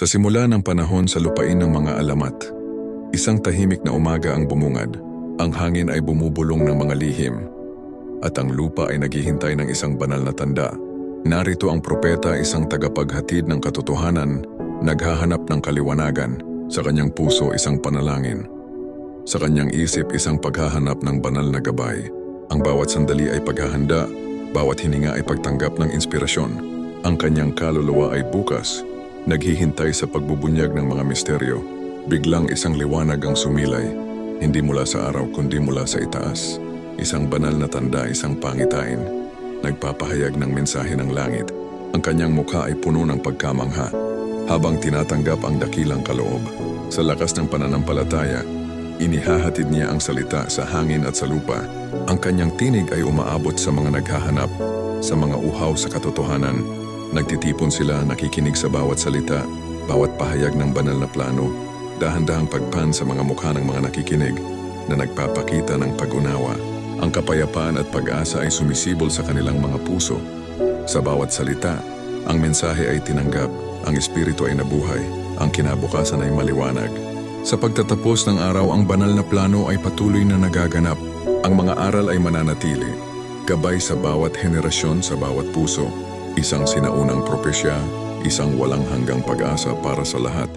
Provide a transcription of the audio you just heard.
Sa simula ng panahon sa lupain ng mga alamat, isang tahimik na umaga ang bumungad, ang hangin ay bumubulong ng mga lihim, at ang lupa ay naghihintay ng isang banal na tanda. Narito ang propeta, isang tagapaghatid ng katotohanan, naghahanap ng kaliwanagan, sa kanyang puso isang panalangin. Sa kanyang isip isang paghahanap ng banal na gabay. Ang bawat sandali ay paghahanda, bawat hininga ay pagtanggap ng inspirasyon. Ang kanyang kaluluwa ay bukas, naghihintay sa pagbubunyag ng mga misteryo. Biglang isang liwanag ang sumilay, hindi mula sa araw kundi mula sa itaas. Isang banal na tanda, isang pangitain, nagpapahayag ng mensahe ng langit. Ang kanyang mukha ay puno ng pagkamangha, habang tinatanggap ang dakilang kaloob. Sa lakas ng pananampalataya, inihahatid niya ang salita sa hangin at sa lupa. Ang kanyang tinig ay umaabot sa mga naghahanap, sa mga uhaw sa katotohanan. Nagtitipon sila, nakikinig sa bawat salita, bawat pahayag ng banal na plano. Dahan-dahang pagpan sa mga mukha ng mga nakikinig na nagpapakita ng pag-unawa. Ang kapayapaan at pag-asa ay sumisibol sa kanilang mga puso. Sa bawat salita, ang mensahe ay tinanggap, ang espiritu ay nabuhay, ang kinabukasan ay maliwanag. Sa pagtatapos ng araw, ang banal na plano ay patuloy na nagaganap. Ang mga aral ay mananatili, gabay sa bawat henerasyon, sa bawat puso. Isang sinaunang propesya, isang walang hanggang pag-asa para sa lahat.